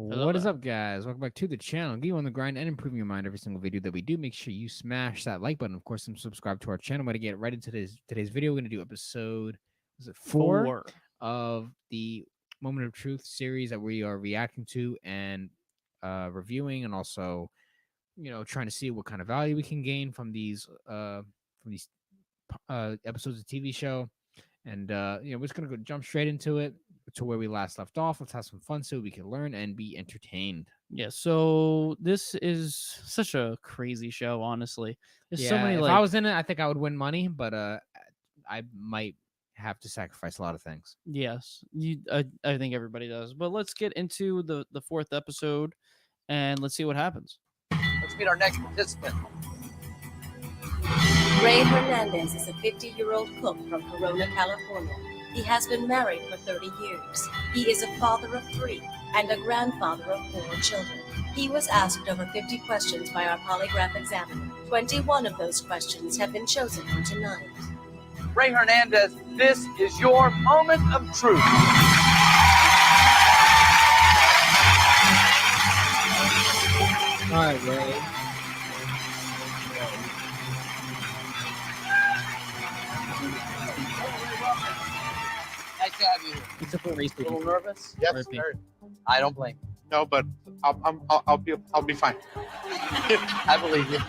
What is up, guys? Welcome back to the channel. Get you on the grind and improving your mind every single video that we do. Make sure you smash that like button, of course, and subscribe to our channel. We're going to get right into today's video. We're going to do episode 4 of the Moment of Truth series that we are reacting to and reviewing, and also, trying to see what kind of value we can gain from these episodes of TV show. And we're just gonna jump straight into it, to where we last left off. Let's have some fun so we can learn and be entertained. Yeah, so this is such a crazy show, honestly. There's so many. If I was in it, I think I would win money, but I might have to sacrifice a lot of things. Yes, I think everybody does. But let's get into the 4th episode, and let's see what happens. Let's meet our next participant. Ray Hernandez is a 50-year-old cook from Corona, California. He has been married for 30 years. He is a father of 3 and a grandfather of 4 children. He was asked over 50 questions by our polygraph examiner. 21 of those questions have been chosen for tonight. Ray Hernandez, this is your moment of truth. All right, Ray. Nice to have you here. It's a race. A little nervous? Yes, Right, very. I don't blame you. No, but I'll be fine. I believe you.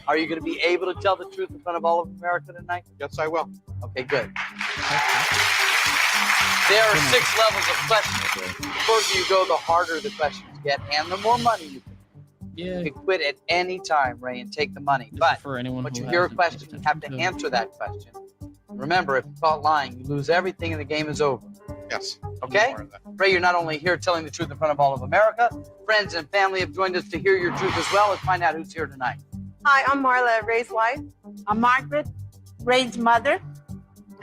Are you going to be able to tell the truth in front of all of America tonight? Yes, I will. Okay, good. There are 6 levels of questions. The further you go, the harder the questions get, and the more money you can. Yeah, You can quit at any time, Ray, and take the money. But for anyone once who you hear a hasn't paid question, you have to attention answer that question. Remember, if you're caught lying, you lose everything and the game is over. Yes. Okay? More of that. Ray, you're not only here telling the truth in front of all of America, friends and family have joined us to hear your truth as well. Let's find out who's here tonight. Hi, I'm Marla, Ray's wife. I'm Margaret, Ray's mother.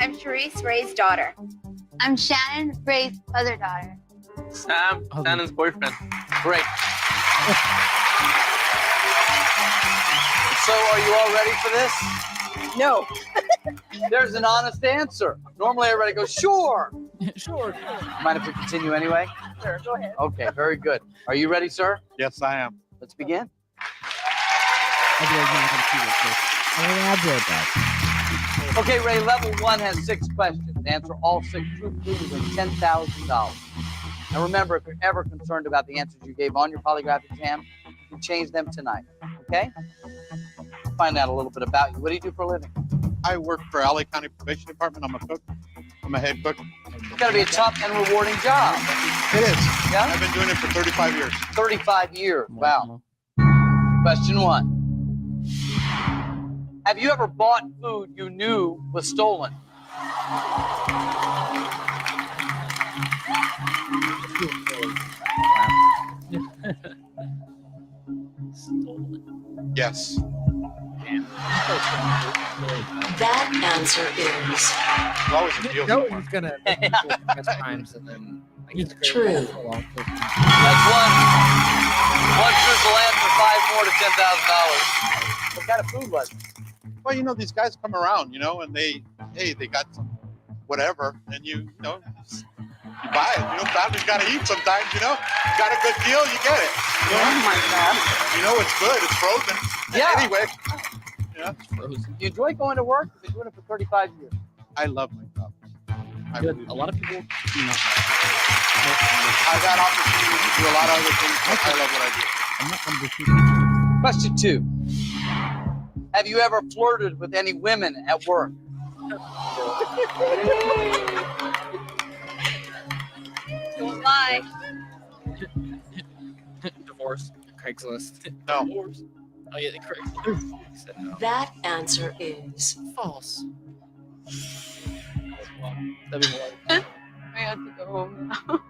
I'm Charisse, Ray's daughter. I'm Shannon, Ray's other daughter. Sam, Shannon's boyfriend. Great. So, are you all ready for this? No. There's an honest answer. Normally, everybody goes, sure. Sure. Mind if we continue anyway? Sure, go ahead. Okay, very good. Are you ready, sir? Yes, I am. Let's begin. Okay, Ray, level 1 has 6 questions. Answer all 6 truthfully to win $10,000. Now remember, if you're ever concerned about the answers you gave on your polygraph exam, you can change them tonight, okay? Find out a little bit about you. What do you do for a living? I work for LA County Probation Department. I'm a cook. I'm a head cook. It's got to be a tough and rewarding job. It is. Yeah? I've been doing it for 35 years. 35 years. Wow. Question 1. Have you ever bought food you knew was stolen? Yes. That answer is It's always a deal. No, somewhere. he's gonna times and then true. That's 1. 1 truthful answer, 5 more to $10,000. What kind of food was it? Well, these guys come around, and they got some whatever, and you buy it. Family's got to eat sometimes, You got a good deal, you get it. Oh my God. It's good. It's frozen. Yeah. Anyway, You enjoy going to work? You've been doing it for 35 years. I love my job. Good. A lot of people, I've had opportunities to do a lot of other things, but I love what I do. Question 2. Have you ever flirted with any women at work? Don't lie. divorce. Craigslist. No. Divorce. Oh yeah, Craigslist. He said no. That answer is False. That'd be more. I have to go home now.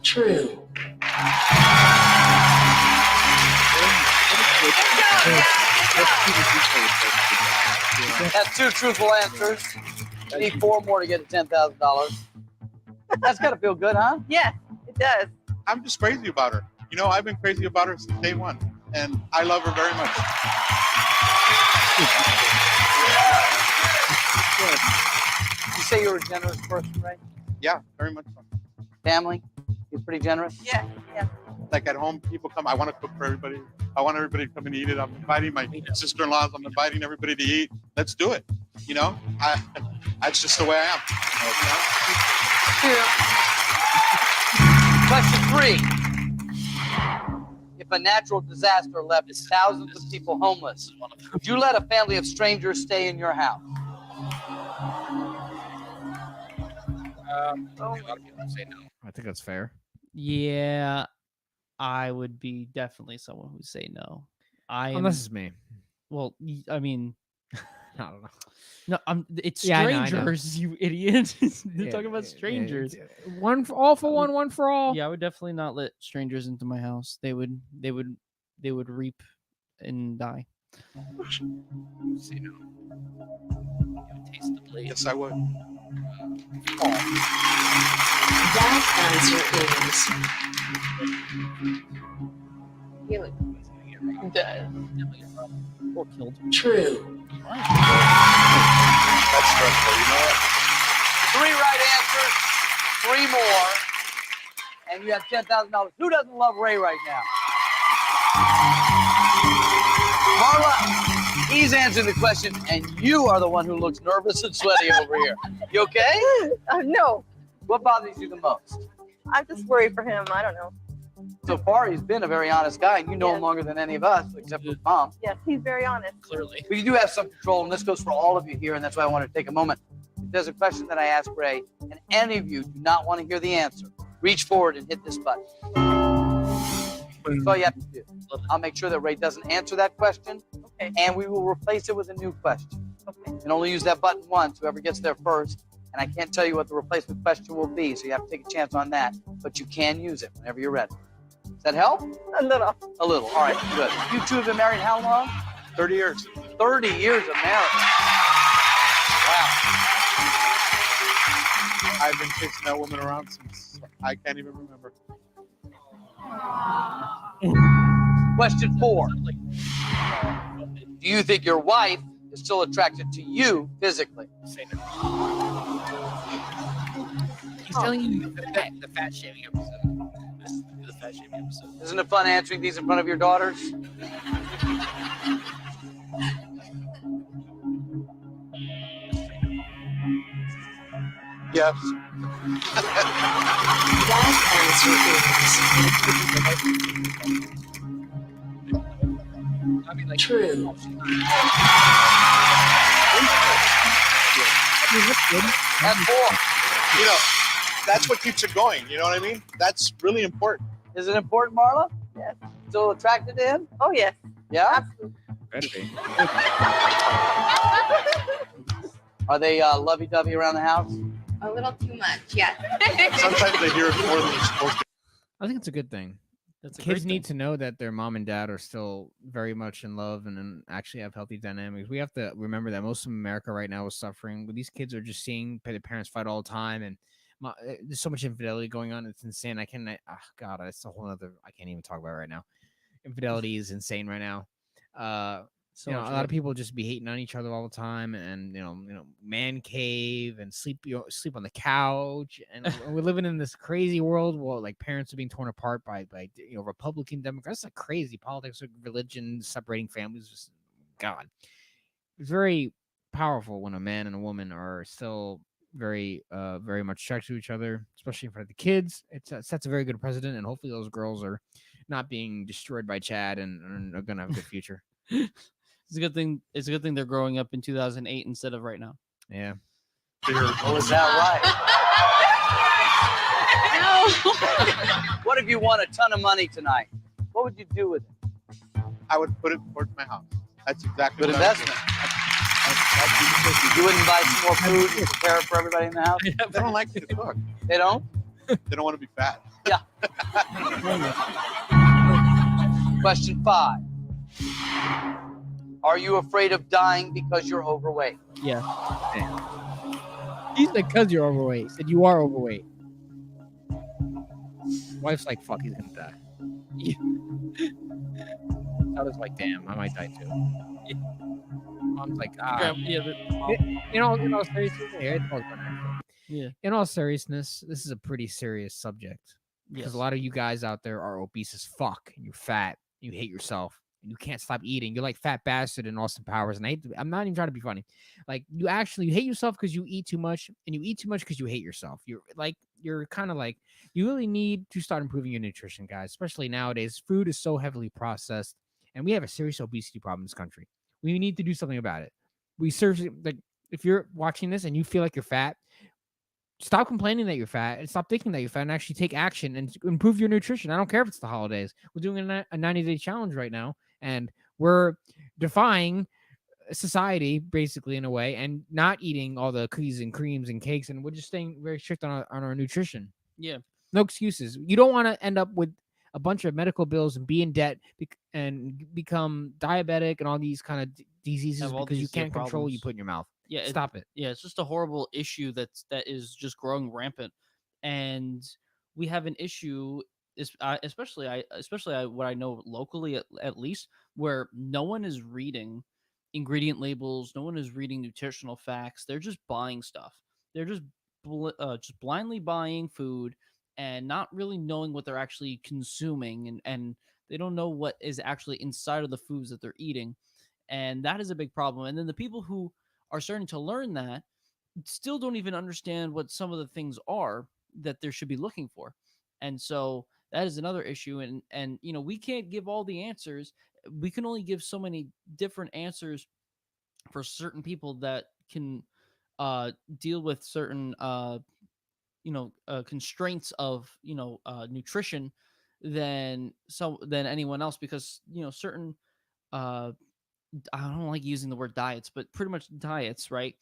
true. That's 2 truthful answers. You need 4 more to get to $10,000. That's got to feel good, huh? Yes, it does. I'm just crazy about her. I've been crazy about her since day 1, and I love her very much. You say you're a generous person, right? Yeah, very much so. Family? pretty generous? Yeah, yeah. Like at home, people come. I want to cook for everybody. I want everybody to come and eat it. I'm inviting my sister-in-laws. I'm inviting everybody to eat. Let's do it. You know, that's just the way I am. Question 3. If a natural disaster left thousands of people homeless, would you let a family of strangers stay in your house? A lot of people say no. I think that's fair. Yeah, I would be definitely someone who'd say no. Unless it's me. Well, I mean, I don't know. no, it's Yeah, I know. strangers, you idiot. You're Yeah, talking about strangers. One for all for one, one for all. Yeah, I would definitely not let strangers into my house. They would reap and die. Say no. Taste the blade. Yes, I would. That answer is Dead. Or killed. true. That's stressful. You know what? 3 right answers, 3 more, and you have $10,000. Who doesn't love Ray right now? Marla, he's answering the question, and you are the one who looks nervous and sweaty over here. You okay? No, What bothers you the most? I'm just worried for him. I don't know. So far, he's been a very honest guy, and you know him longer than any of us, except for Mom. Yes, he's very honest. Clearly. But you do have some control, and this goes for all of you here, and that's why I want to take a moment. If there's a question that I ask Ray, and any of you do not want to hear the answer, reach forward and hit this button. That's all you have to do. I'll make sure that Ray doesn't answer that question, Okay. and we will replace it with a new question. Okay. You can only use that button once, whoever gets there first, and I can't tell you what the replacement question will be, so you have to take a chance on that, but you can use it whenever you're ready. Does that help? A little. A little. All right, good. You two have been married how long? 30 years. 30 years of marriage. Wow. I've been chasing that woman around since I can't even remember. Question 4. Do you think your wife is still attracted to you physically? Say no. He's telling you the fat shaming episode. This is the fat shaming episode. Isn't it fun answering these in front of your daughters? Yes. That I mean, like, answer is true. That's 4. You know, that's what keeps it going. You know what I mean? That's really important. Is it important, Marla? Yes. Still attracted to him? Oh, yes. Yeah? Absolutely. better be. Are they lovey-dovey around the house? A little too much, yeah. Sometimes they hear it more than they're supposed to. I think it's a good thing. That's a Kids great need thing. to know that their mom and dad are still very much in love and actually have healthy dynamics. We have to remember that most of America right now is suffering. But these kids are just seeing their parents fight all the time, and there's so much infidelity going on. It's insane. God, that's a whole other. I can't even talk about it right now. Infidelity is insane right now. So A much lot of people just be hating on each other all the time, and man cave and sleep on the couch, and we're living in this crazy world where like parents are being torn apart by Republican Democrats. It's like crazy politics, religion, separating families. Just God, it's very powerful when a man and a woman are still very much attracted to each other, especially in front of the kids. It sets a very good precedent, and hopefully those girls are not being destroyed by Chad and are gonna have a good future. It's a good thing. It's a good thing they're growing up in 2008 instead of right now. Yeah. Oh, is that right? What if you won a ton of money tonight? What would you do with it? I would put it towards my house. That's exactly Good what I would do. investment. You wouldn't buy some more food and prepare it for everybody in the house? They don't like me to cook. They don't? They don't want to be fat. Question 5. Are you afraid of dying because you're overweight? Yeah. He said because you're overweight. He said you are overweight. Wife's like, fuck, he's gonna die. I was like, damn, I might die too. Mom's like, in all seriousness, Yeah. in all seriousness, this is a pretty serious subject. because a lot of you guys out there are obese as fuck and you're fat. You hate yourself. And you can't stop eating. You're like Fat Bastard in Austin Powers. And I'm not even trying to be funny. Like you hate yourself because you eat too much, and you eat too much because you hate yourself. You're kind of like, you really need to start improving your nutrition, guys. Especially nowadays, food is so heavily processed, and we have a serious obesity problem in this country. We need to do something about it. We seriously, like, if you're watching this and you feel like you're fat, stop complaining that you're fat and stop thinking that you're fat and actually take action and improve your nutrition. I don't care if it's the holidays. We're doing a 90-day challenge right now, and we're defying society basically in a way and not eating all the cookies and creams and cakes, and we're just staying very strict on our nutrition. Yeah. No excuses. You don't want to end up with a bunch of medical bills and be in debt and become diabetic and all these kind of diseases because you can't control what you put in your mouth. Yeah, Stop it. Yeah, it's just a horrible issue that is just growing rampant, and we have an issue, especially what I know locally at least, where no one is reading ingredient labels, no one is reading nutritional facts. They're just buying stuff. They're just blindly buying food and not really knowing what they're actually consuming, and they don't know what is actually inside of the foods that they're eating, and that is a big problem. And then the people who are starting to learn that still don't even understand what some of the things are that they should be looking for. And so that is another issue. And we can't give all the answers. We can only give so many different answers for certain people that can deal with certain constraints of nutrition than anyone else, because certain I don't like using the word diets, but pretty much diets, right?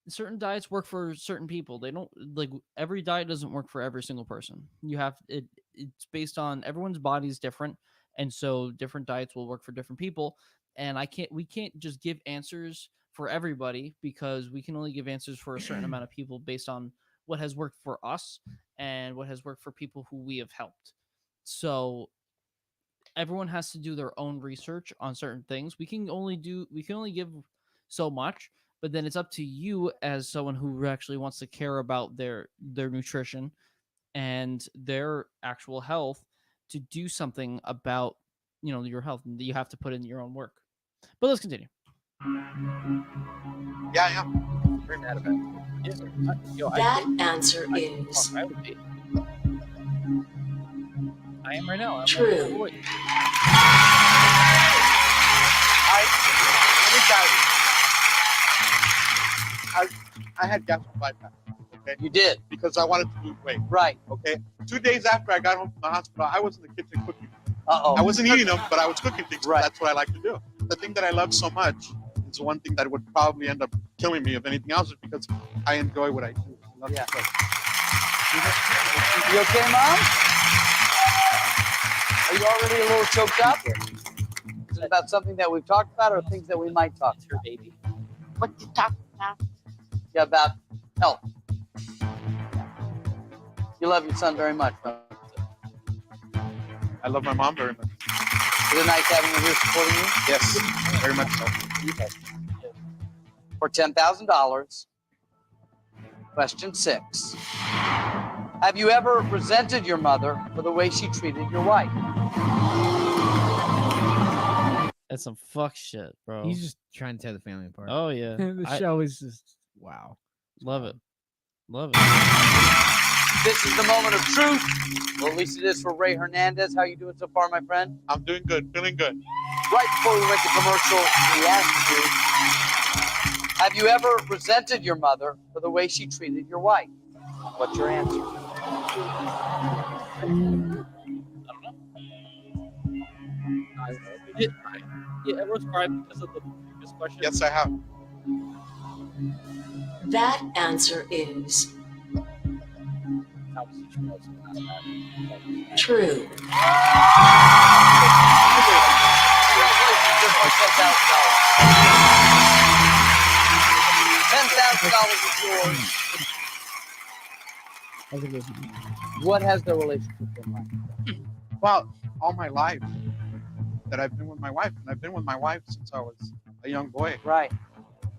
Certain diets work for certain people. They don't, like, every diet doesn't work for every single person. It's based on everyone's body is different, and so different diets will work for different people. And we can't just give answers for everybody, because we can only give answers for a certain amount of people based on what has worked for us and what has worked for people who we have helped. So everyone has to do their own research on certain things. We can only give so much, but then it's up to you as someone who actually wants to care about their nutrition and their actual health to do something about your health. You have to put in your own work. But let's continue. Yeah. Very mad about it. That answer is I am right now. true. Let me tell you, I had gastric bypass. Okay, You did. because I wanted to lose weight. Right. Okay, 2 days after I got home from the hospital, I was in the kitchen cooking. Uh-oh. I wasn't eating them, but I was cooking things. Right. That's what I like to do. The thing that I love so much is one thing that would probably end up killing me, if anything else, is because I enjoy what I do. I love Yeah. to cook. You okay, Mom? Are you already a little choked up? Is it about something that we've talked about, or things that we might talk It's her about? baby. What you talking about? Yeah, about health. You love your son very much, don't you? I love my mom very much. Is it nice having you here supporting you? Yes, very much so. For $10,000, question 6. Have you ever resented your mother for the way she treated your wife? That's some fuck shit, bro. He's just trying to tear the family apart. Oh yeah. The show is just wow. Love it. This is the moment of truth. Well, at least it is for Ray Hernandez. How you doing so far, my friend? I'm doing good, feeling good. Right before we went to commercial, we asked you, have you ever resented your mother for the way she treated your wife? What's your answer? Yeah, everyone's crying because of the previous question. Yes, I have. That answer is true. $10,000 is yours. What has the relationship been like? Well, all my life that I've been with my wife, and I've been with my wife since I was a young boy. Right.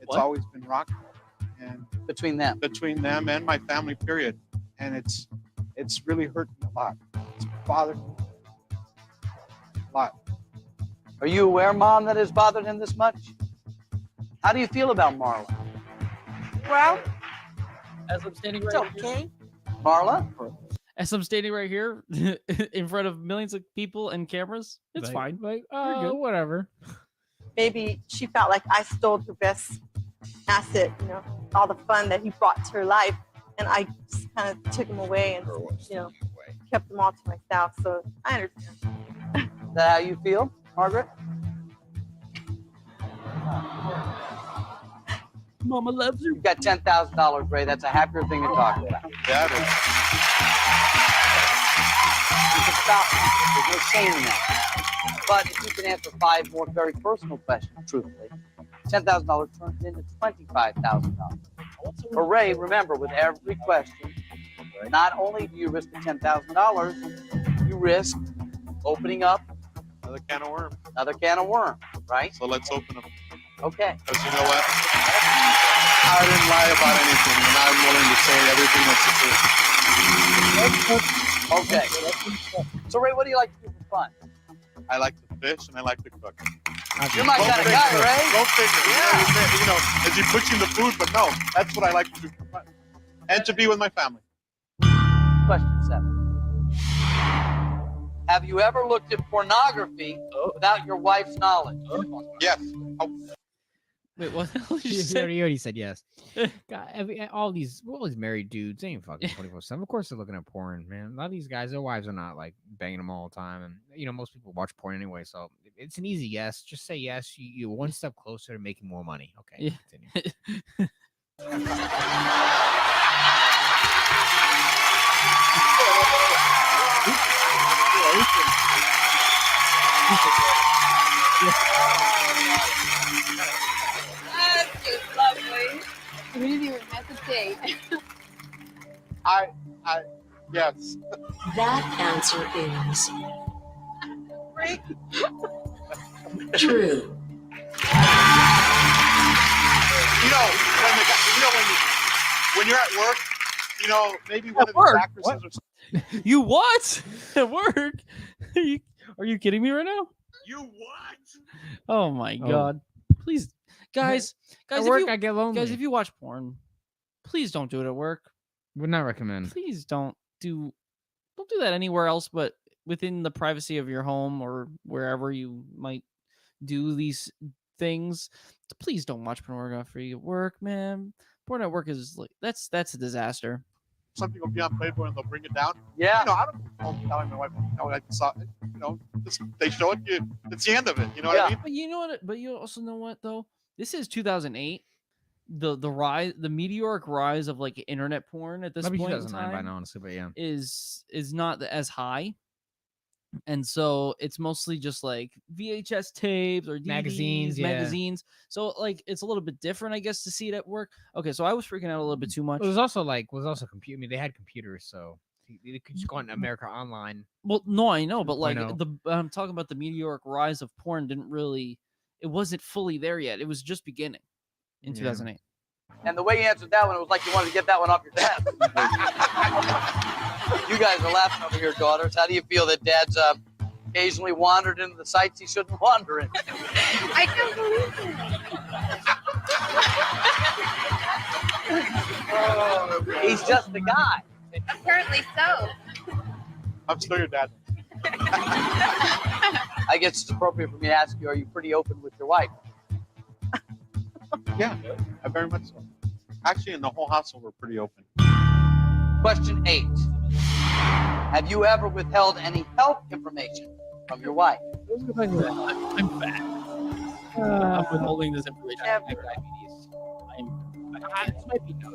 It's What? always been rock and Between them. between them and my family, period. And it's it's really hurt me a lot. It's bothered me a lot. Are you aware, Mom, that it's bothered him this much? How do you feel about Marla? Well, As I'm standing it's right here, okay. Marla? as I'm standing right here in front of millions of people and cameras, it's Like- fine. Like, You're good. whatever. Maybe she felt like I stole her best asset, you know, all the fun that he brought to her life. And I just kind of took him away and, you know, kept them all to myself. So I understand. Is that how you feel, Margaret? Mama loves her. You've got $10,000, Ray. That's a happier thing to talk about. Yeah, it is. You can stop now. There's no shame in that. But if you can answer 5 more very personal questions truthfully, $10,000 turns into $25,000. For Ray, remember, with every question, not only do you risk the $10,000, you risk opening up Another can of worms. another can of worms, right? So let's open them. Okay. Because you know what? I didn't lie about anything, and I'm willing to say everything that's the truth. Okay. So, Ray, what do you like to do for fun? I like to fish, and I like to cook. You're my kind of guy, Ray. Go figure. Yeah. You know, as you pushing the food, but no, that's what I like to do for fun. And to be with my family. Question 7. Have you ever looked at pornography without your wife's knowledge? Yes. Wait, what the hell did you You say? already said yes. God, all these married dudes, they ain't fucking 24/7. Of course they're looking at porn, man. A lot of these guys, their wives are not like banging them all the time, and you know most people watch porn anyway, so it's an easy yes. Just say yes. You're one step closer to making more money. Okay, continue. That's just lovely. We didn't even hesitate. Yes. That answer is true. You know, when you're at work, you know, maybe one of work? these actresses or You what? At work? Are you kidding me right now? you what? Oh my Oh. God! Please, guys, At if work, you, I get lonely. guys, if you watch porn, please don't do it at work. Would not recommend. Please don't do that anywhere else, but within the privacy of your home or wherever you might do these things. Please don't watch pornography at work, man. Porn at work is like that's a disaster. Something will be on Playboy and they'll bring it down. Yeah. You know, I don't know. Telling my wife, no, I saw it. You know, they show it. It's the end of it. You know what I mean? But you know what? But you also know what though? This is 2008. The rise, the meteoric rise of like internet porn at this Maybe point in 2009 by time now, honestly, but yeah. is not as high, and so it's mostly just like VHS tapes or DVDs, Magazines, yeah. magazines. So like it's a little bit different, I guess, to see it at work. Okay, so I was freaking out a little bit too much. It was also computer. I mean, they had computers, so they could just go on America Online. Well, no, I know, but like 2.0. I'm talking about the meteoric rise of porn. It wasn't fully there yet. It was just beginning in Yeah. 2008. And the way you answered that one, it was like you wanted to get that one off your chest. You guys are laughing over here, daughters. How do you feel that Dad's occasionally wandered into the sites he shouldn't wander in? I can't believe it. He's just a guy. Apparently so. I'm still your dad. I guess it's appropriate for me to ask you, are you pretty open with your wife? Yeah, I very much so. Actually, in the whole household, we're pretty open. Question 8. Have you ever withheld any health information from your wife? I'm fat. I'm withholding this information. I have Never. diabetes. This might be no.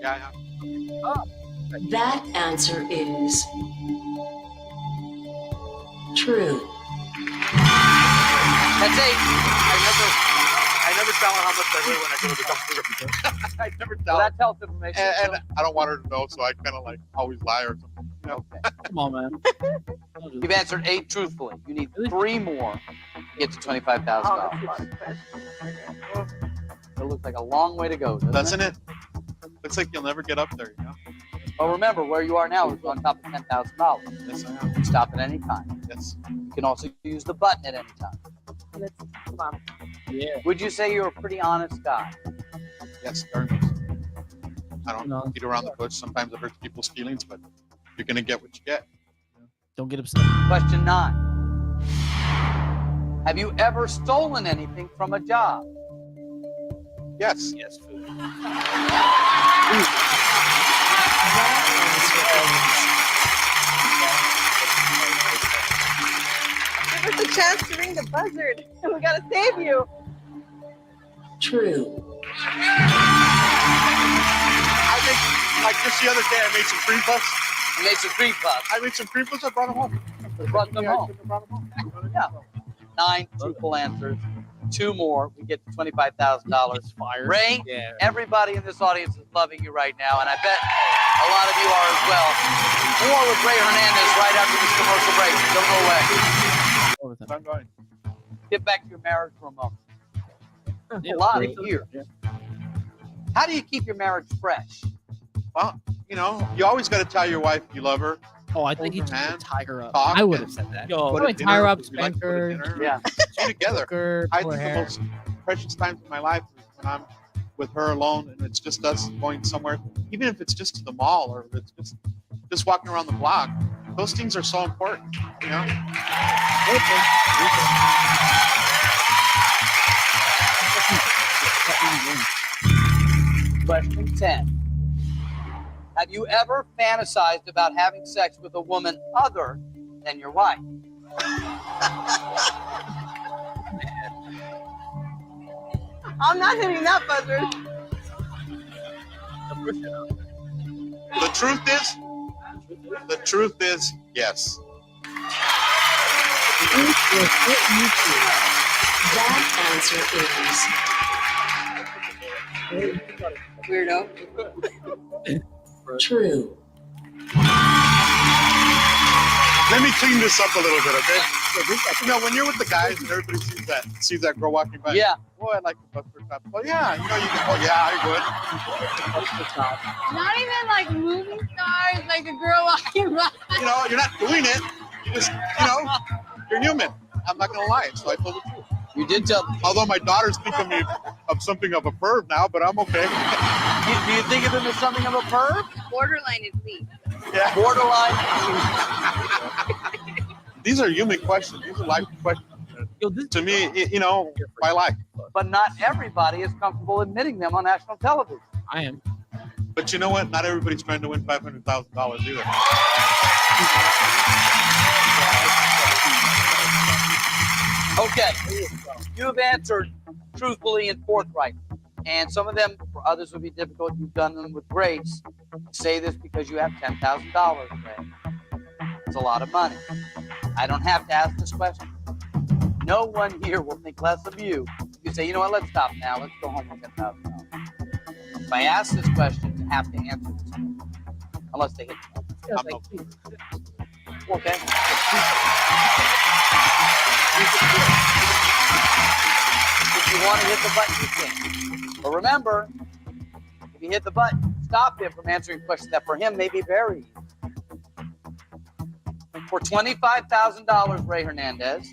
Yeah, That answer is true. That's 8. I never tell her how much I weigh when I go to the computer. I never tell Well, her. that's health information. And I don't want her to know, so I kind of like always lie or something. You know? Come on, man. You've answered 8 truthfully. You need 3 more to get to $25,000. It looks like a long way to go, doesn't Doesn't it? Looks like you'll never get up there, you know? But remember, where you are now is on top of $10,000. Yes, I You am. can stop at any time. Yes. You can also use the button at any time. Yeah. Would you say you're a pretty honest guy? Yes, very much. I don't No. beat around the bush. Sometimes it hurts people's feelings, but you're gonna get what you get. Don't get upset. Question 9. Have you ever stolen anything from a job? Yes. Yes, food. Give us a chance to ring the buzzard. And we gotta save you. True. I think, like just the other day, I made some cream puffs. You made some cream puffs. I made some cream puffs. I brought them home. Brought them Yeah, I home. shouldn't have brought them home. Yeah. 9 truthful answers. 2 more. We get to $25,000. Ray, Yeah. everybody in this audience is loving you right now, and I bet a lot of you are as well. More with Ray Hernandez right after this commercial break. Don't go away. I'm going. Get back to your marriage for a moment. Yeah, A lot great. of years. How do you keep your marriage fresh? Well, you know, you always got to tell your wife you love her. Oh, I think he just Man. would tie her up. Talk. I would and have said that. Yo, put Probably at tie her dinner, up, because we like spank to put at her, dinner, Yeah. stay together. cook her, I pull her think the hair. most precious times of my life is when I'm with her alone and it's just us going somewhere, even if it's just to the mall or it's just walking around the block. Those things are so important, you know. Question 10. Have you ever fantasized about having sex with a woman other than your wife? I'm not hitting that buzzard. The truth is, yes. That answer is Weirdo. true. Let me clean this up a little bit, okay? You know, when you're with the guys and everybody sees that girl walking by. Yeah. Boy, I'd like to bust her top. Well, yeah, you know, you can. Oh, yeah, I Not even like movie stars, like a girl walking by. would. You know, you're not doing it. You just, you know, you're human. I'm not gonna lie. So I told the truth. You did tell. Although my daughters think of me of something of a perv now, but I'm okay. Do you think of him as something of a perv? Borderline is weak. Yeah. Borderline. These are human questions. These are life questions. Yo, this To me, you know, my life. But not everybody is comfortable admitting them on national television. I am. But you know what? Not everybody's trying to win $500,000 either. Okay. You've answered truthfully and forthright. And some of them, for others, would be difficult. You've done them with grace. I say this because you have $10,000, Ray. It's a lot of money. I don't have to ask this question. No one here will think less of you. You say, you know what, let's stop now. Let's go home with $10,000. If I ask this question, you have to answer this question. Unless they hit you. I'm no- Okay. If you want to hit the button, you can. But remember, if you hit the button, stop him from answering questions that for him may be very easy. For $25,000, Ray Hernandez.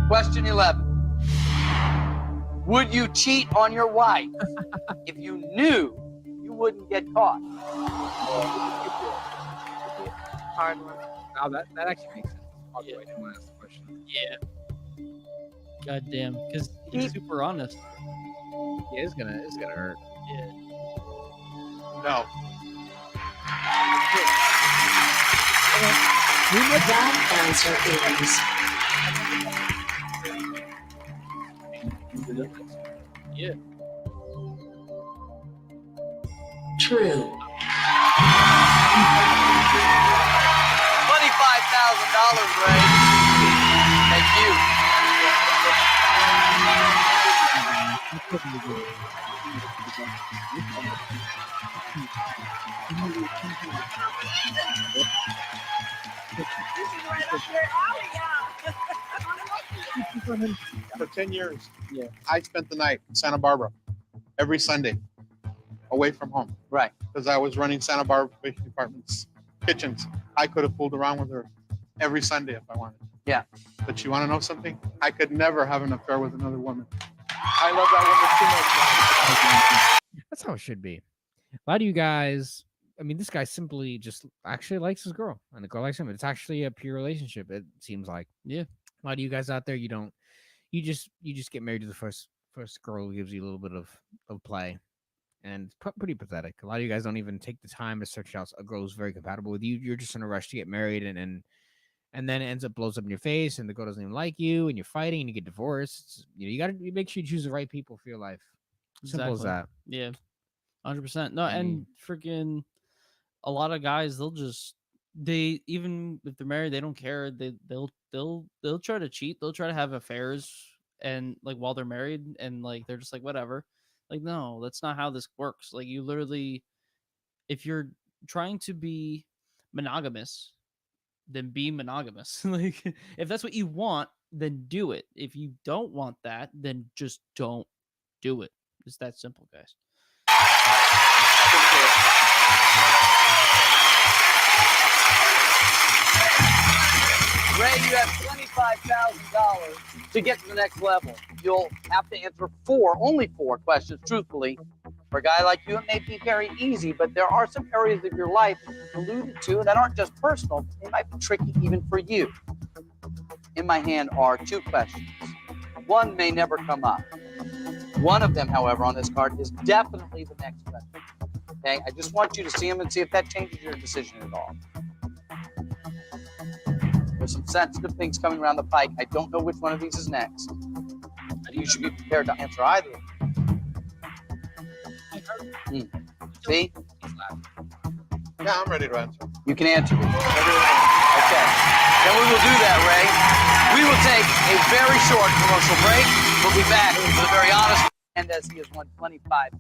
Question 11. Would you cheat on your wife if you knew you wouldn't get caught? Hard one. Wow, that actually makes sense. I'll go ahead and ask the question. Yeah. God damn. Because he's super honest. Yeah, it's gonna hurt. Yeah. No. That answer is Yeah. true. $25,000, Ray. Thank you. For 10 years, Yeah. I spent the night in Santa Barbara every Sunday. away from home. Right. Because I was running Santa Barbara Probation Department's kitchens. I could have fooled around with her every Sunday if I wanted. Yeah. But you want to know something? I could never have an affair with another woman. I love that woman too much. That's how it should be. A lot of you guys, I mean, this guy simply just actually likes his girl, and the girl likes him. It's actually a pure relationship. It seems like. Yeah. A lot of you guys out there, you just get married to the first girl who gives you a little bit of play, and it's pretty pathetic. A lot of you guys don't even take the time to search out a girl who's very compatible with you. You're just in a rush to get married, and then it ends up blows up in your face, and the girl doesn't even like you, and you're fighting, and you get divorced. You got to make sure you choose the right people for your life. Simple as that. Yeah, 100%. No, and freaking a lot of guys, they even if they're married, they don't care. They'll try to cheat. They'll try to have affairs, and like while they're married, and like they're just like whatever. Like no, that's not how this works. Like you literally, if you're trying to be monogamous, then be monogamous. Like if that's what you want, then do it. If you don't want that, then just don't do it. It's that simple, guys. Ray, you have $25,000 to get to the next level. You'll have to answer only four questions truthfully. For a guy like you, it may be very easy, but there are some areas of your life that you've alluded to that aren't just personal. They might be tricky even for you. In my hand are two questions. One may never come up. One of them, however, on this card is definitely the next question. Okay, I just want you to see them and see if that changes your decision at all. There's some sensitive things coming around the pike. I don't know which one of these is next. You should be prepared to answer either. See? Yeah, I'm ready to answer. You can answer these. Okay. Then we will do that, Ray. We will take a very short commercial break. We'll be back with a very honest and as he has won $25,000.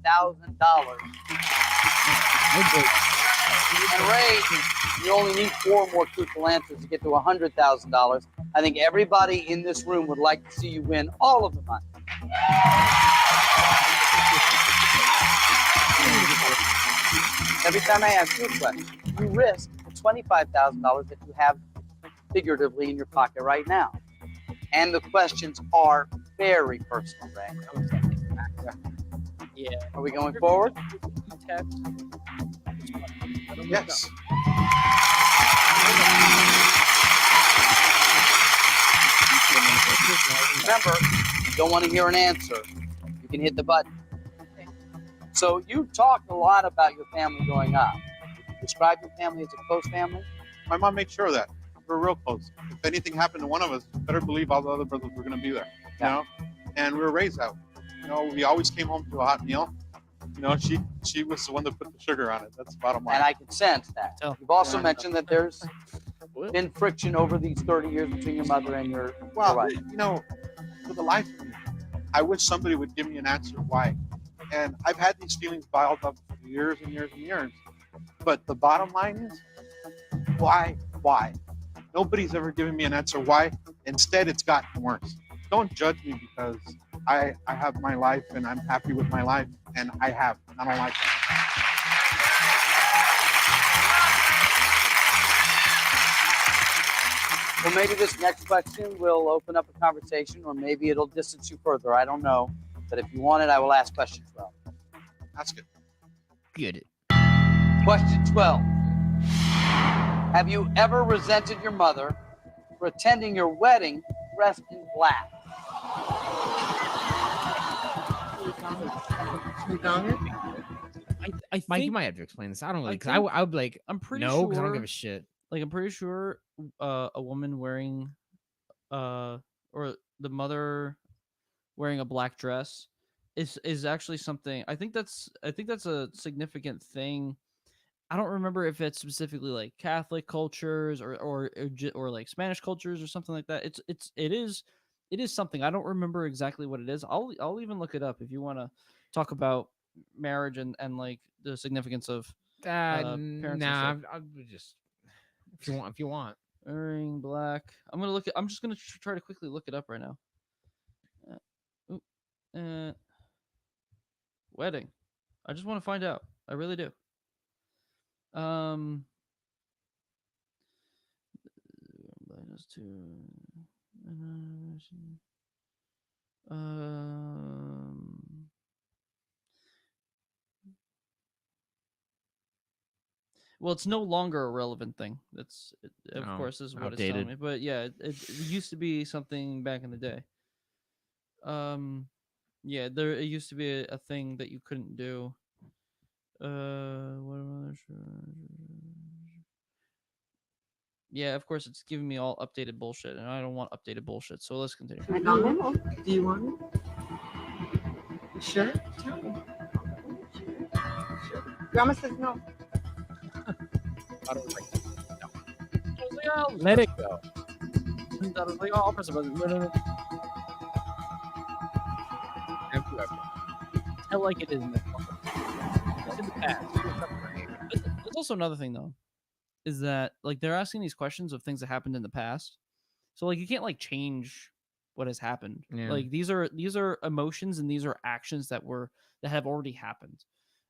And Ray, you only need 4 more truthful answers to get to $100,000. I think everybody in this room would like to see you win all of the money. Every time I ask you a question, you risk the $25,000 that you have figuratively in your pocket right now. And the questions are very personal, Ray. Yeah. Are we going forward? Yes. Remember, you don't want to hear an answer. You can hit the button. So you talked a lot about your family growing up. Would you describe your family as a close family? My mom made sure of that. We're real close. If anything happened to one of us, you better believe all the other brothers were going to be there. You know? And we were raised out. You know, we always came home to a hot meal. You know, she was the one that put the sugar on it. That's the bottom line. And I can sense that. You've also mentioned that there's been friction over these 30 years between your mother and your wife. You know, for the life of me, I wish somebody would give me an answer why. And I've had these feelings piled up for years and years and years. But the bottom line is, why? Why? Nobody's ever given me an answer why. Instead, it's gotten worse. Don't judge me because I have my life and I'm happy with my life, and I have. And I don't like it. Well, maybe this next question will open up a conversation, or maybe it'll distance you further. I don't know. But if you want it, I will ask question 12. Ask it. Get it. Question 12. Have you ever resented your mother for attending your wedding dressed in black? I Mike, think, you might have to explain this. I don't really, because think- I would be like, I'm pretty no, because I sure. don't give a shit. Like I'm pretty sure a woman wearing or the mother wearing a black dress is actually something. I think that's a significant thing. I don't remember if it's specifically like Catholic cultures or like Spanish cultures or something like that. It is something. I don't remember exactly what it is. I'll even look it up if you want to talk about marriage and like the significance of parents and Nah, stuff. I'll just if you want. Wearing black. I'm just gonna try to quickly look it up right now. Wedding. I just want to find out. I really do. Minus 2. Well, it's no longer a relevant thing. That's of course is what it's telling me. But yeah, it used to be something back in the day. Yeah, it used to be a thing that you couldn't do. Yeah, of course, it's giving me all updated bullshit, and I don't want updated bullshit. So let's continue. I got memo. Do you want it? You sure? Tell me. Sure. Grandma says no. I don't like it. No. Let it go. I like it in the past. There's also another thing though, is that like they're asking these questions of things that happened in the past, so like you can't like change what has happened. Yeah. Like these are emotions and these are actions that have already happened,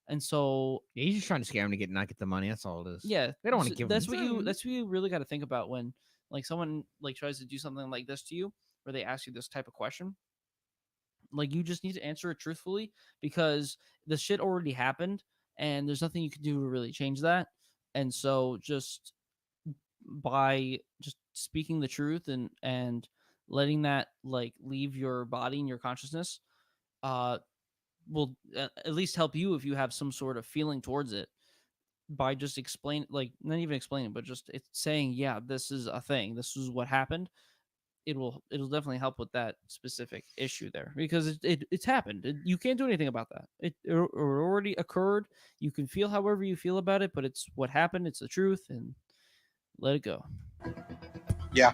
and so Yeah, he's just trying to scare him to not get the money. That's all it is. yeah, They don't want to so give that's him. what you really got to think about when like someone like tries to do something like this to you, where they ask you this type of question. Like you just need to answer it truthfully because the shit already happened and there's nothing you can do to really change that. And so just by just speaking the truth and letting that like leave your body and your consciousness will at least help you if you have some sort of feeling towards it by just not even explaining, but just it's saying, yeah, this is a thing, this is what happened. It'll definitely help with that specific issue there because it's happened. You can't do anything about that. It already occurred. You can feel however you feel about it, but it's what happened. It's the truth, and let it go. Yeah.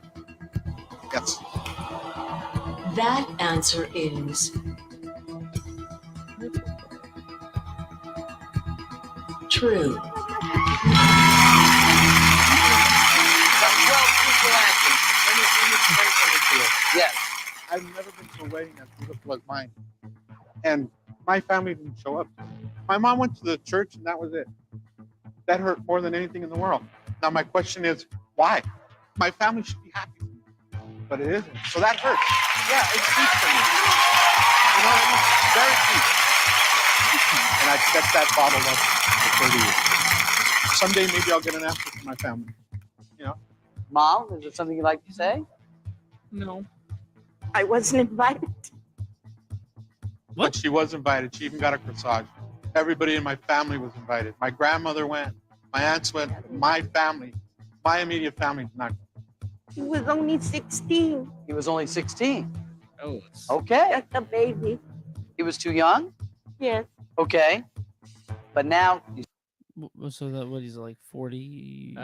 Yes. That answer is true. Yes. I've never been to a wedding as beautiful as mine. And my family didn't show up. My mom went to the church and that was it. That hurt more than anything in the world. Now my question is, why? My family should be happy, but it isn't. So that hurts. Yeah, it's deep for me. You know what I mean? Very deep. And I've kept that bottled up for 30 years. Someday maybe I'll get an answer from my family. You know? Mom, is there something you'd like to say? No. I wasn't invited. But she was invited. She even got a corsage. Everybody in my family was invited. My grandmother went. My aunts went. My family, my immediate family did not go. He was only 16. He was only 16. Oh. Okay. Just a baby. He was too young? Yes. Okay. But now he's So that what he's like 40?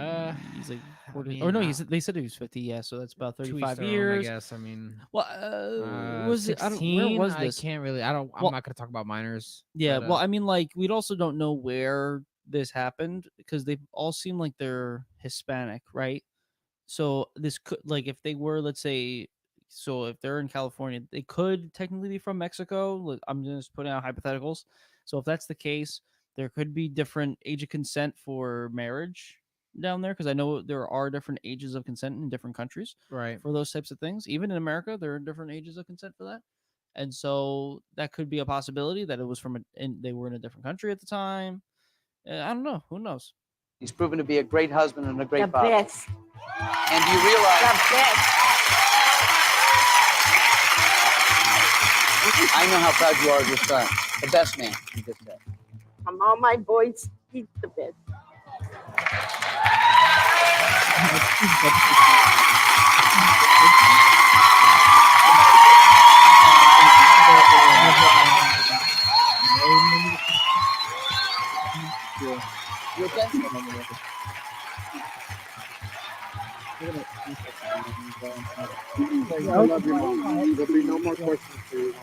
He's like 40. mean, Or no, they said he was 50. Yeah, so that's about 35 years. I guess. I mean, Well, was it? I don't. Where was this? I can't really. I'm Well, not gonna talk about minors. Yeah, but, well, I mean, like we also don't know where this happened because they all seem like they're Hispanic, right? So this could, like, if they were, let's say, so if they're in California, they could technically be from Mexico. I'm just putting out hypotheticals. So if that's the case, there could be different age of consent for marriage down there because I know there are different ages of consent in different countries right. for those types of things. Even in America, there are different ages of consent for that. And so that could be a possibility that it was they were in a different country at the time. I don't know. Who knows? He's proven to be a great husband and a great The father. best. And do you realize The best. I know how proud you are of your son. The best man, you just said. From all my boys, he's the best. You okay? I love you, Mom. There'll be no more questions for you.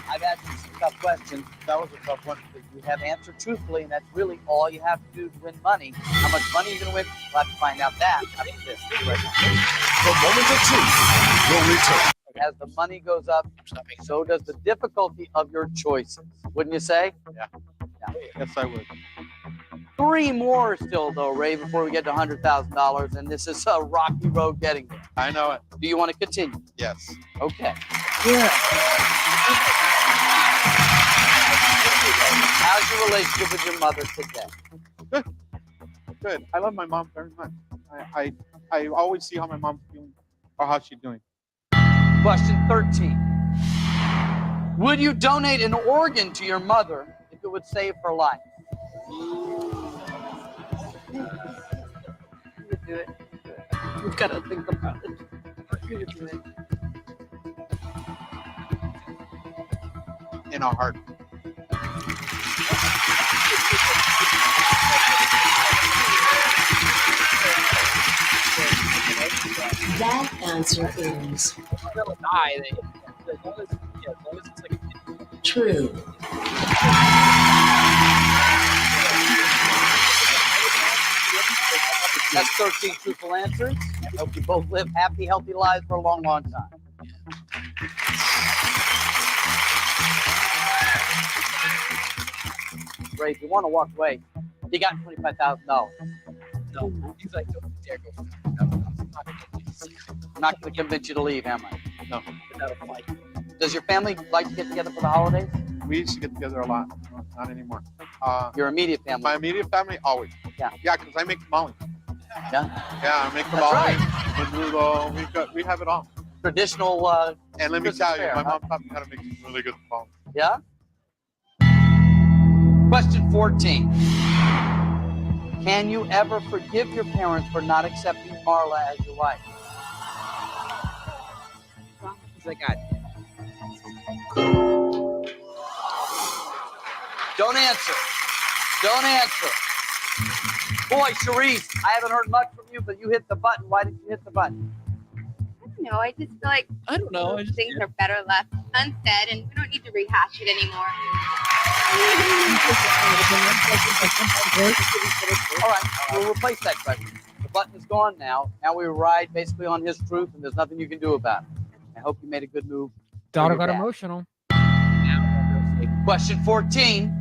I've asked you some tough questions. That was a tough one. We have answered truthfully, and that's really all you have to do to win money. How much money you're going to win? We'll have to find out that after this. Right now. The moment of truth will return. As the money goes up, so does the difficulty of your choices. Wouldn't you say? Yeah. Yes, I would. 3 more still, though, Ray, before we get to $100,000, and this is a rocky road getting there. I know it. Do you want to continue? Yes. Okay. Yeah. How's your relationship with your mother today? Good. I love my mom very much. I always see how my mom's feeling or how she's doing. Question 13. Would you donate an organ to your mother if it would save her life? You could do it. We've got to think about it. You could do it. In our heart. That answer is They'll die. As long as it's like true. That's 13 truthful answers. I hope you both live happy, healthy lives for a long, long time. Ray, if you want to walk away, you got $25,000. no. He's like, don't dare go for that. I'm not going to convince you to leave, am I? No. Without a fight. Does your family like to get together for the holidays? We used to get together a lot. Not anymore. Your immediate family? My immediate family, always. Yeah. Yeah, because I make tamales. Yeah? Yeah, I make That's tamales, menudo. We have it all. Traditional, And let me Christmas tell you, fare, my huh? mom taught me how to make some really good tamales. yeah? Question 14. Can you ever forgive your parents for not accepting Marla as your wife? He's like, God. Don't answer. Don't answer. Boy, Sharice, I haven't heard much from you, but you hit the button. Why did you hit the button? No, I just feel like I don't know. I just things are better left unsaid, and we don't need to rehash it anymore. All right, we'll replace that question. The button is gone now. Now we ride basically on his truth, and there's nothing you can do about it. I hope you made a good move. Daughter your got dad. emotional. Question 14.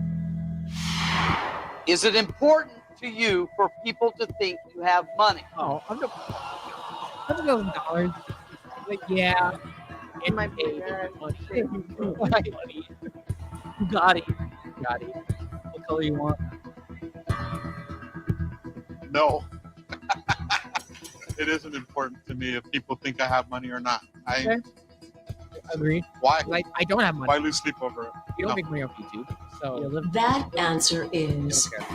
Is it important to you for people to think you have money? Oh, $100,000. Like, yeah. It might be money. Money. You got it. Got it. What color you want? No. It isn't important to me if people think I have money or not. Okay. Agree. Why? Like, I don't have money. Why lose sleep over it? You don't No. make money off YouTube. So, That answer is okay.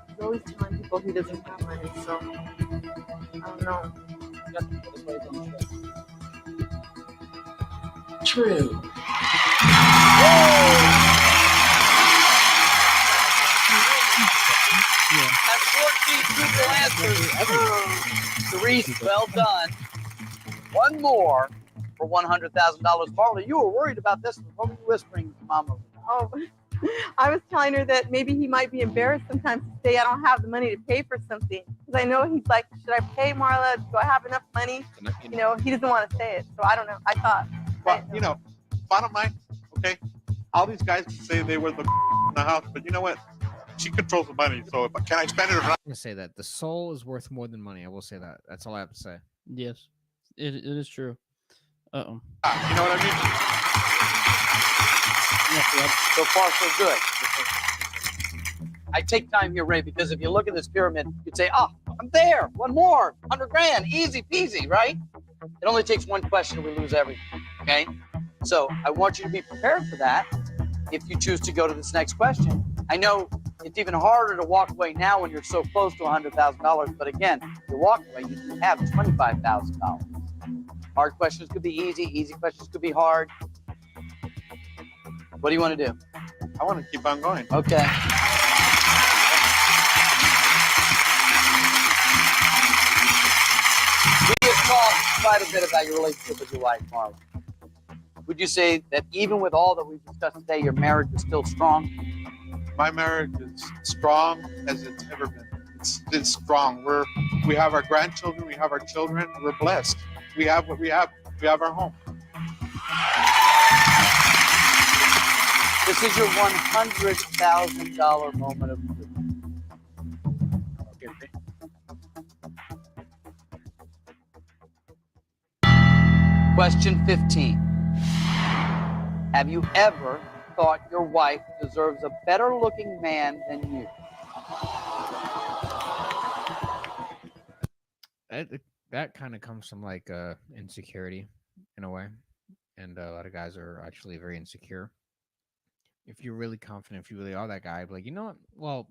He's always telling people he doesn't have money, so I don't know. true. That's 14 truthful answers. Therese, well done. One more for $100,000. Marla, you were worried about this. What were you whispering to Mama? Oh, I was telling her that maybe he might be embarrassed sometimes to say I don't have the money to pay for something. Because I know he's like, should I pay Marla? Do I have enough money? You know, he doesn't want to say it. So I don't know. I thought. But, you know, bottom line, okay, all these guys can say they were the in the house, but you know what? She controls the money, so can I spend it or not? I'm gonna say that the soul is worth more than money. I will say that. That's all I have to say. Yes, it is true. You know what I mean? So far, so good. I take time here, Ray, because if you look at this pyramid, you'd say, oh, I'm there. One more. 100 grand. Easy peasy, right? It only takes one question and we lose everything. Okay? So I want you to be prepared for that if you choose to go to this next question. I know it's even harder to walk away now when you're so close to $100,000. But again, if you walk away, you can have $25,000. Hard questions could be easy. Easy questions could be hard. What do you want to do? I want to keep on going. Okay. We have talked quite a bit about your relationship with your wife, Marla. Would you say that even with all that we've discussed today, your marriage is still strong? My marriage is strong as it's ever been. It's strong. We have our grandchildren, we have our children, we're blessed. We have what we have. We have our home. This is your $100,000 moment of truth. Question 15. Have you ever thought your wife deserves a better looking man than you? That kind of comes from like insecurity in a way, and a lot of guys are actually very insecure. If you're really confident, if you really are that guy, like, you know what? Well,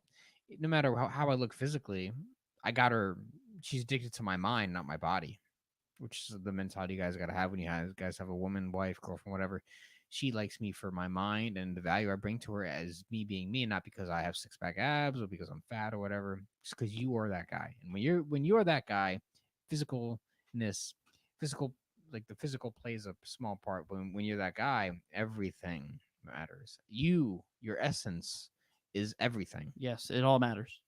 no matter how I look physically, I got her. She's addicted to my mind, not my body, which is the mentality you guys got to have when you guys have a woman, wife, girlfriend, whatever. She likes me for my mind and the value I bring to her as me being me, and not because I have six-pack abs or because I'm fat or whatever. Just because you are that guy, and when you're that guy, physicalness, like the physical plays a small part. When you're that guy, everything matters. Your essence is everything. Yes, it all matters.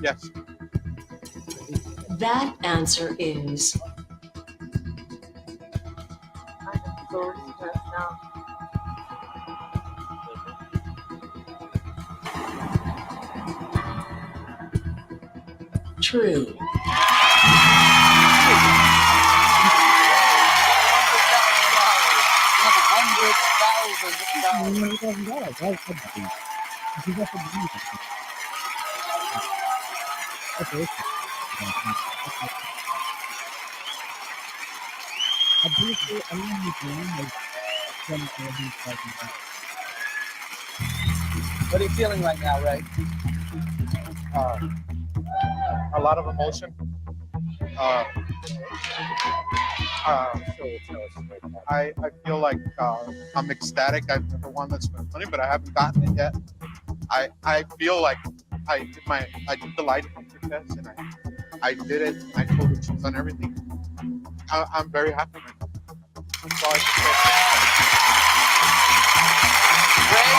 Yes. That answer is I'm so stressed now. true. What are you feeling right now, Ray? A lot of emotion. I feel like I'm ecstatic. I've never won this much money, but I haven't gotten it yet. I feel like I did the lie detector test, and I did it. And I told the truth on everything. I'm very happy right now. That's all I can say. Ray,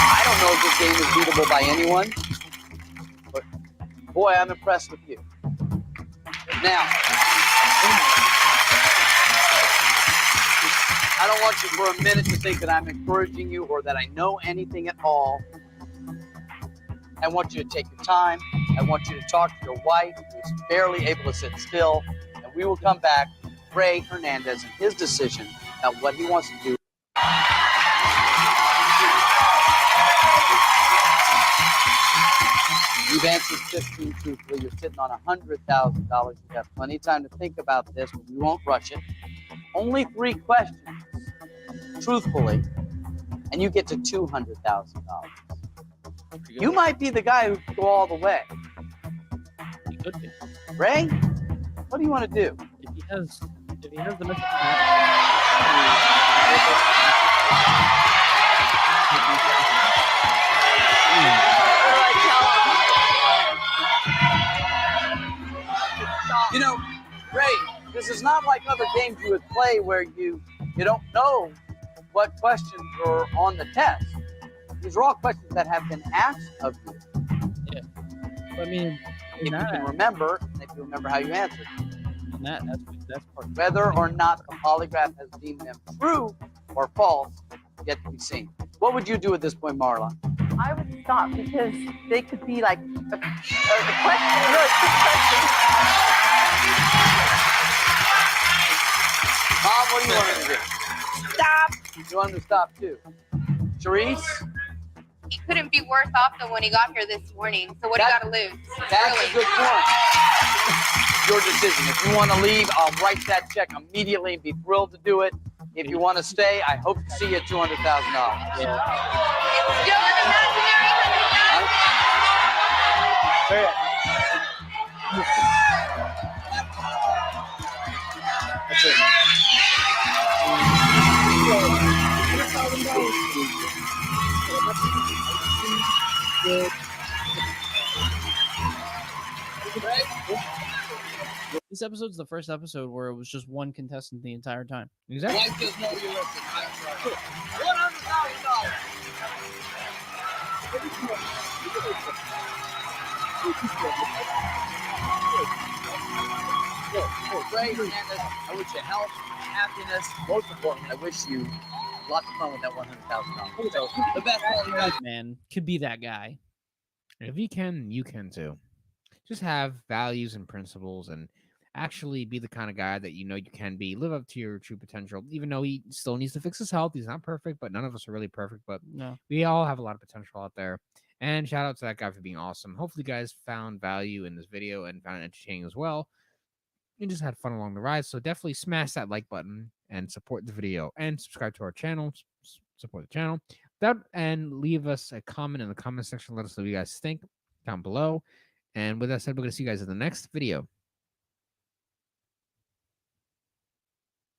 I don't know if this game is beatable by anyone, but boy, I'm impressed with you. Now, I don't want you for a minute to think that I'm encouraging you or that I know anything at all. I want you to take your time. I want you to talk to your wife, who's barely able to sit still, and we will come back with Ray Hernandez and his decision about what he wants to do. You've answered 15 truthfully. You're sitting on $100,000. You have plenty of time to think about this, but we won't rush it. Only 3 questions, truthfully, and you get to $200,000. You might be the guy who could go all the way. He could be. Ray, what do you want to do? If he has the mental You know, Ray, this is not like other games you would play where you don't know what questions are on the test. These are all questions that have been asked of you. Yeah. I mean, if you can remember, and if you remember how you answered. And that's part of Whether or not the polygraph has deemed them true or false, yet to be seen. What would you do at this point, Marla? I would stop because they could be like a question, really quick question. Mom, what do you want him to do? Stop. You want him to stop too? Charisse? He couldn't be worse off than when he got here this morning. So what do you got to lose? That's Really? a good point. Your decision. If you want to leave, I'll write that check immediately and be thrilled to do it. If you want to stay, I hope to see you at $200,000. It's still an imaginary Fair. That's it. This episode's the first episode where it was just one contestant the entire time. Exactly. Wife doesn't know you listen. $100,000. Ray, Hernandez, I wish you health, happiness. Most importantly, I wish you lots of fun with that $100,000. So the best of all you guys. Man, could be that guy. If you can too. Just have values and principles and actually be the kind of guy that you know you can be. Live up to your true potential, even though he still needs to fix his health. He's not perfect, but none of us are really perfect. But No. we all have a lot of potential out there. And shout out to that guy for being awesome. Hopefully, you guys found value in this video and found it entertaining as well. You just had fun along the ride. So definitely smash that like button and support the video and subscribe to our channel. Support the channel. That and leave us a comment in the comment section. Let us know what you guys think down below. And with that said, we're going to see you guys in the next video.